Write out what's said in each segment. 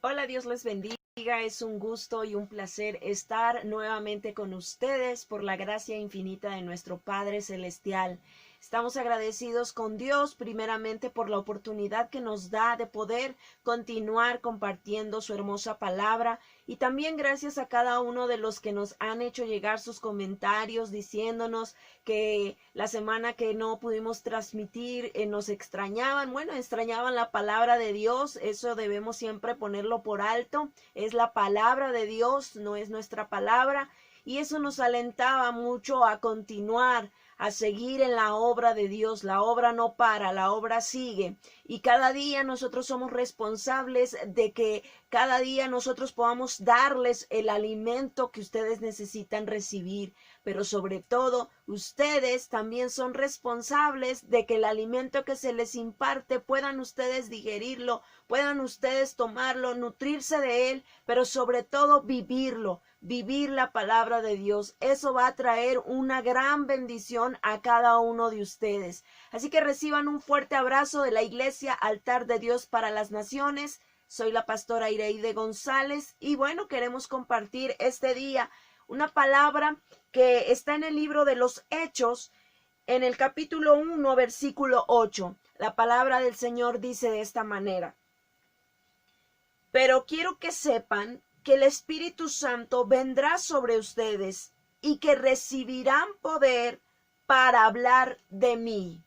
Hola, Dios les bendiga. Es un gusto y un placer estar nuevamente con ustedes por la gracia infinita de nuestro Padre Celestial. Estamos agradecidos con Dios primeramente por la oportunidad que nos da de poder continuar compartiendo su hermosa palabra y también gracias a cada uno de los que nos han hecho llegar sus comentarios diciéndonos que la semana que no pudimos transmitir nos extrañaban. Bueno, extrañaban la palabra de Dios. Eso debemos siempre ponerlo por alto. Es la palabra de Dios, no es nuestra palabra. Y eso nos alentaba mucho a continuar, a seguir en la obra de Dios. La obra no para, la obra sigue. Y cada día nosotros somos responsables de que cada día nosotros podamos darles el alimento que ustedes necesitan recibir. Pero sobre todo, ustedes también son responsables de que el alimento que se les imparte puedan ustedes digerirlo, puedan ustedes tomarlo, nutrirse de él, pero sobre todo vivirlo. Vivir la palabra de Dios. Eso va a traer una gran bendición a cada uno de ustedes. Así que reciban un fuerte abrazo de la Iglesia Altar de Dios para las Naciones. Soy la pastora Ireide González y bueno, queremos compartir este día una palabra que está en el libro de los Hechos, en el capítulo 1, versículo 8. La palabra del Señor dice de esta manera: pero quiero que sepan que el Espíritu Santo vendrá sobre ustedes y que recibirán poder para hablar de mí.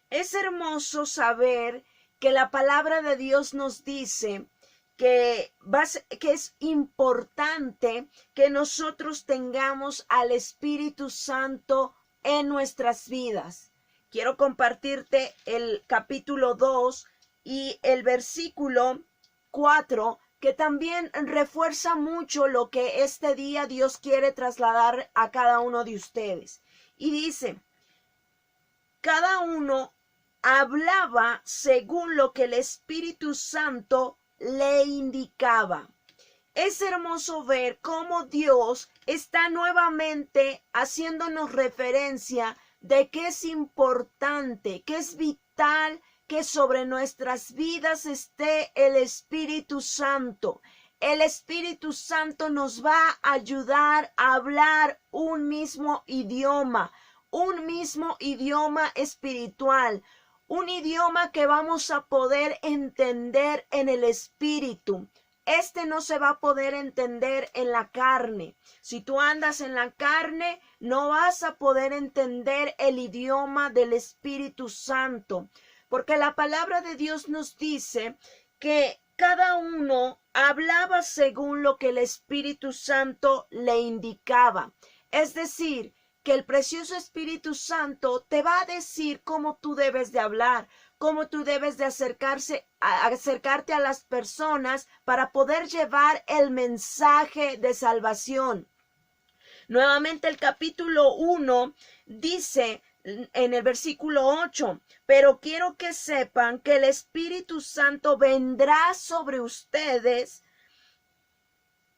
Es hermoso saber que la palabra de Dios nos dice que es importante que nosotros tengamos al Espíritu Santo en nuestras vidas. Quiero compartirte el capítulo 2 y el versículo 4, que también refuerza mucho lo que este día Dios quiere trasladar a cada uno de ustedes. Y dice: cada uno hablaba según lo que el Espíritu Santo le indicaba. Es hermoso ver cómo Dios está nuevamente haciéndonos referencia de que es importante, que es vital que sobre nuestras vidas esté el Espíritu Santo. El Espíritu Santo nos va a ayudar a hablar un mismo idioma espiritual, un idioma que vamos a poder entender en el Espíritu. Este no se va a poder entender en la carne. Si tú andas en la carne, no vas a poder entender el idioma del Espíritu Santo. Porque la palabra de Dios nos dice que cada uno hablaba según lo que el Espíritu Santo le indicaba. Es decir, que el precioso Espíritu Santo te va a decir cómo tú debes de hablar, cómo tú debes de acercarte a las personas para poder llevar el mensaje de salvación. Nuevamente el capítulo 1 dice en el versículo 8, pero quiero que sepan que el Espíritu Santo vendrá sobre ustedes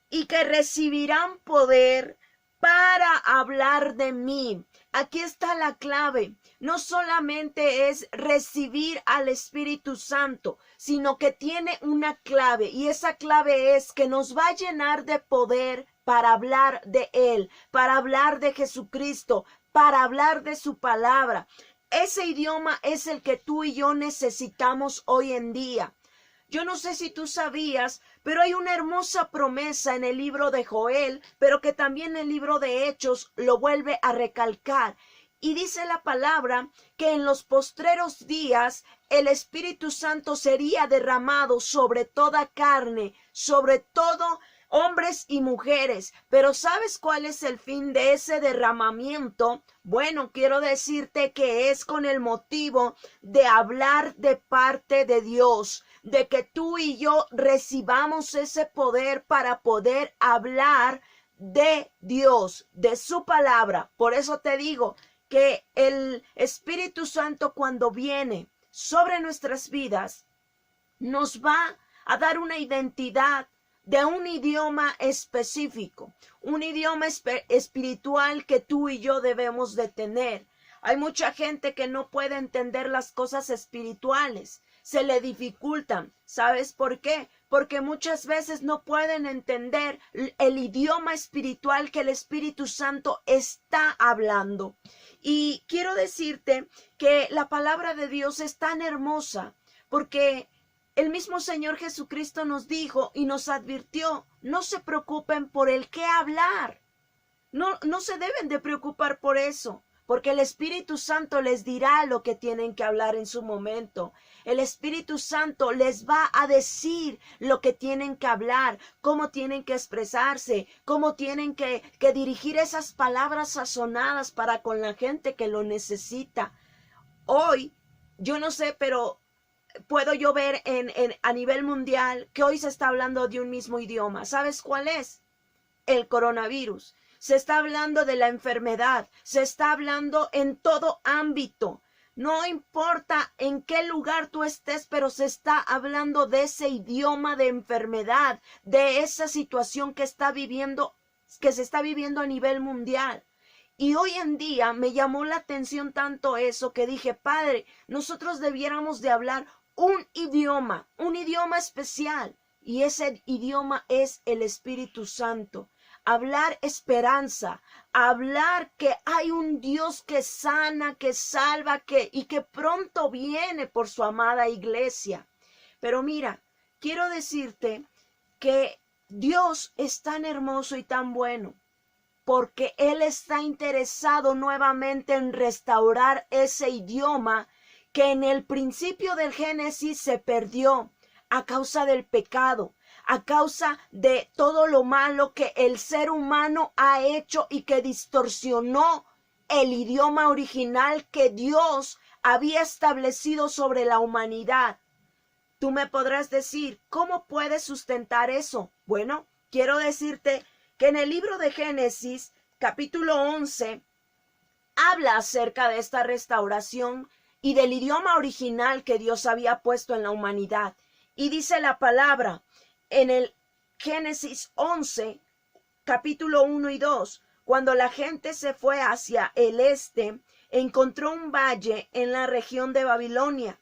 y que recibirán poder para hablar de mí. Aquí está la clave. No solamente es recibir al Espíritu Santo, sino que tiene una clave, y esa clave es que nos va a llenar de poder para hablar de Él, para hablar de Jesucristo, para hablar de su palabra. Ese idioma es el que tú y yo necesitamos hoy en día. Yo no sé si tú sabías, pero hay una hermosa promesa en el libro de Joel, pero que también el libro de Hechos lo vuelve a recalcar. Y dice la palabra que en los postreros días el Espíritu Santo sería derramado sobre toda carne, sobre todo hombres y mujeres. Pero ¿sabes cuál es el fin de ese derramamiento? Bueno, quiero decirte que es con el motivo de hablar de parte de Dios, de que tú y yo recibamos ese poder para poder hablar de Dios, de su palabra. Por eso te digo que el Espíritu Santo, cuando viene sobre nuestras vidas, nos va a dar una identidad de un idioma específico, un idioma espiritual que tú y yo debemos de tener. Hay mucha gente que no puede entender las cosas espirituales, se le dificultan. ¿Sabes por qué? porque muchas veces no pueden entender el idioma espiritual que el Espíritu Santo está hablando. Y quiero decirte que la palabra de Dios es tan hermosa, porque el mismo Señor Jesucristo nos dijo y nos advirtió, no se preocupen por el qué hablar. No se deben de preocupar por eso, porque el Espíritu Santo les dirá lo que tienen que hablar en su momento. El Espíritu Santo les va a decir lo que tienen que hablar, cómo tienen que expresarse, cómo tienen que dirigir esas palabras sazonadas para con la gente que lo necesita. Hoy, yo no sé, pero puedo yo ver a nivel mundial que hoy se está hablando de un mismo idioma. ¿Sabes cuál es? El coronavirus. Se está hablando de la enfermedad, se está hablando en todo ámbito. No importa en qué lugar tú estés, pero se está hablando de ese idioma de enfermedad, de esa situación que se está viviendo a nivel mundial. Y hoy en día me llamó la atención tanto eso que dije, Padre, nosotros debiéramos de hablar un idioma especial. Y ese idioma es el Espíritu Santo. Hablar esperanza, hablar que hay un Dios que sana, que salva, y que pronto viene por su amada iglesia. Pero mira, quiero decirte que Dios es tan hermoso y tan bueno, porque Él está interesado nuevamente en restaurar ese idioma que en el principio del Génesis se perdió a causa del pecado, a causa de todo lo malo que el ser humano ha hecho y que distorsionó el idioma original que Dios había establecido sobre la humanidad. Tú me podrás decir, ¿cómo puedes sustentar eso? Bueno, quiero decirte que en el libro de Génesis, capítulo 11, habla acerca de esta restauración y del idioma original que Dios había puesto en la humanidad. Y dice la palabra en el Génesis 11, capítulo 1 y 2, cuando la gente se fue hacia el este, encontró un valle en la región de Babilonia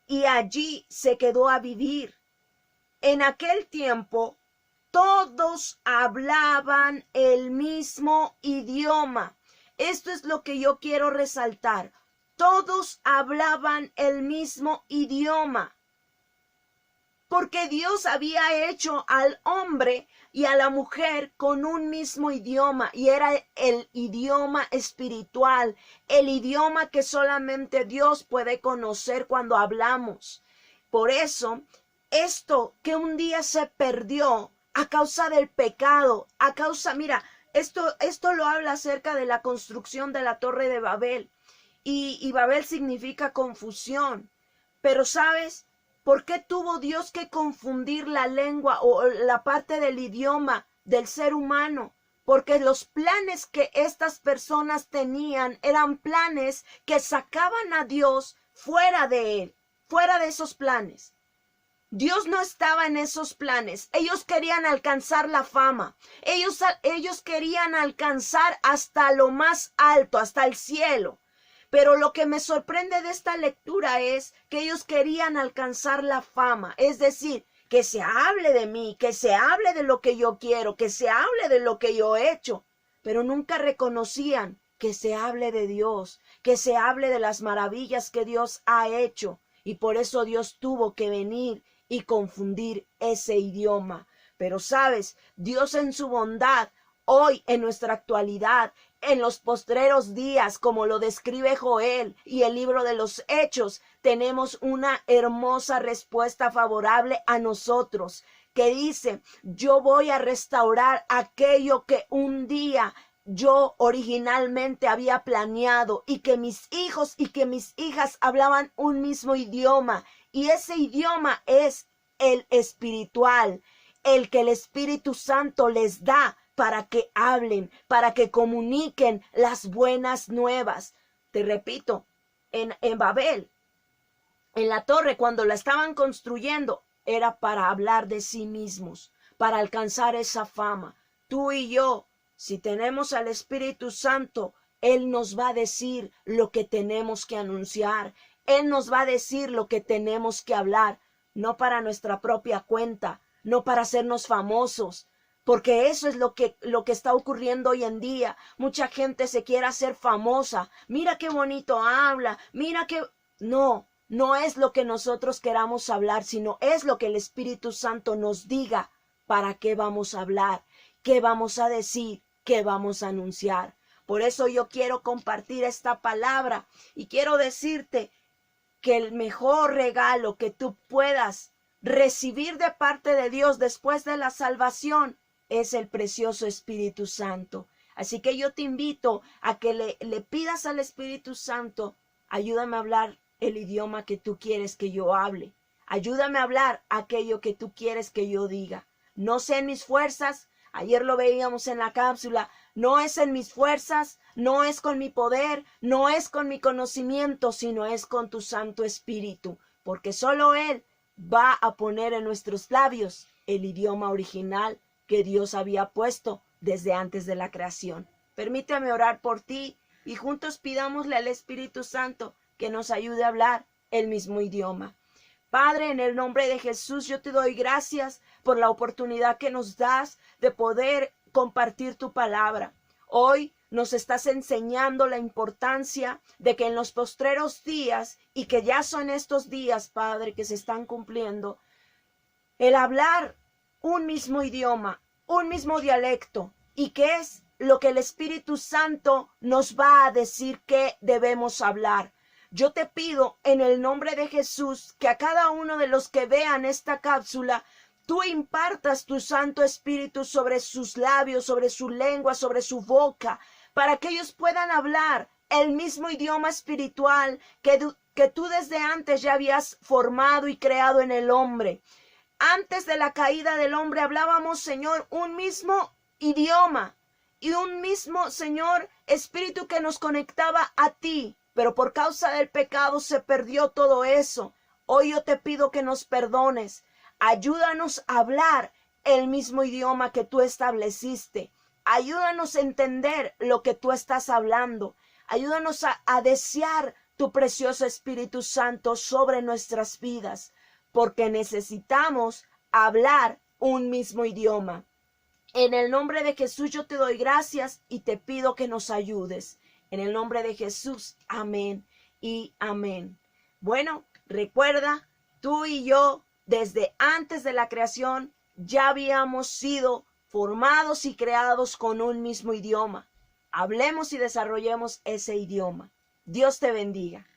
y allí se quedó a vivir. En aquel tiempo, todos hablaban el mismo idioma. Esto es lo que yo quiero resaltar. Todos hablaban el mismo idioma. Porque Dios había hecho al hombre y a la mujer con un mismo idioma, y era el idioma espiritual, el idioma que solamente Dios puede conocer cuando hablamos. Por eso, esto que un día se perdió a causa del pecado, mira, esto lo habla acerca de la construcción de la Torre de Babel, y Babel significa confusión. Pero ¿sabes por qué tuvo Dios que confundir la lengua o la parte del idioma del ser humano? Porque los planes que estas personas tenían eran planes que sacaban a Dios fuera de él, fuera de esos planes. Dios no estaba en esos planes. Ellos querían alcanzar la fama. Ellos querían alcanzar hasta lo más alto, hasta el cielo. Pero lo que me sorprende de esta lectura es que ellos querían alcanzar la fama, es decir, que se hable de mí, que se hable de lo que yo quiero, que se hable de lo que yo he hecho, pero nunca reconocían que se hable de Dios, que se hable de las maravillas que Dios ha hecho, y por eso Dios tuvo que venir y confundir ese idioma. Pero sabes, Dios en su bondad, hoy en nuestra actualidad, en los postreros días, como lo describe Joel y el libro de los Hechos, tenemos una hermosa respuesta favorable a nosotros, que dice, yo voy a restaurar aquello que un día yo originalmente había planeado, y que mis hijos y que mis hijas hablaban un mismo idioma, y ese idioma es el espiritual, el que el Espíritu Santo les da para que hablen, para que comuniquen las buenas nuevas. Te repito, en Babel, en la torre, cuando la estaban construyendo, era para hablar de sí mismos, para alcanzar esa fama. Tú y yo, si tenemos al Espíritu Santo, Él nos va a decir lo que tenemos que anunciar. Él nos va a decir lo que tenemos que hablar, no para nuestra propia cuenta, no para hacernos famosos. Porque eso es lo que está ocurriendo hoy en día. Mucha gente se quiere hacer famosa. Mira qué bonito habla. Mira qué... No, no es lo que nosotros queramos hablar, sino es lo que el Espíritu Santo nos diga para qué vamos a hablar, qué vamos a decir, qué vamos a anunciar. Por eso yo quiero compartir esta palabra y quiero decirte que el mejor regalo que tú puedas recibir de parte de Dios después de la salvación es el precioso Espíritu Santo. Así que yo te invito a que le pidas al Espíritu Santo, ayúdame a hablar el idioma que tú quieres que yo hable. Ayúdame a hablar aquello que tú quieres que yo diga. No sé en mis fuerzas, ayer lo veíamos en la cápsula, no es en mis fuerzas, no es con mi poder, no es con mi conocimiento, sino es con tu Santo Espíritu, porque solo Él va a poner en nuestros labios el idioma original que Dios había puesto desde antes de la creación. Permítame orar por ti y juntos pidámosle al Espíritu Santo que nos ayude a hablar el mismo idioma. Padre, en el nombre de Jesús, yo te doy gracias por la oportunidad que nos das de poder compartir tu palabra. Hoy nos estás enseñando la importancia de que en los postreros días, y que ya son estos días, Padre, que se están cumpliendo, el hablar un mismo idioma, un mismo dialecto, y que es lo que el Espíritu Santo nos va a decir que debemos hablar. Yo te pido en el nombre de Jesús que a cada uno de los que vean esta cápsula, tú impartas tu Santo Espíritu sobre sus labios, sobre su lengua, sobre su boca, para que ellos puedan hablar el mismo idioma espiritual que tú desde antes ya habías formado y creado en el hombre. Antes de la caída del hombre hablábamos, Señor, un mismo idioma y un mismo, Señor, espíritu que nos conectaba a ti. Pero por causa del pecado se perdió todo eso. Hoy yo te pido que nos perdones. Ayúdanos a hablar el mismo idioma que tú estableciste. Ayúdanos a entender lo que tú estás hablando. Ayúdanos a desear tu precioso Espíritu Santo sobre nuestras vidas, porque necesitamos hablar un mismo idioma. En el nombre de Jesús yo te doy gracias y te pido que nos ayudes. En el nombre de Jesús, amén y amén. Bueno, recuerda, tú y yo, desde antes de la creación, ya habíamos sido formados y creados con un mismo idioma. Hablemos y desarrollemos ese idioma. Dios te bendiga.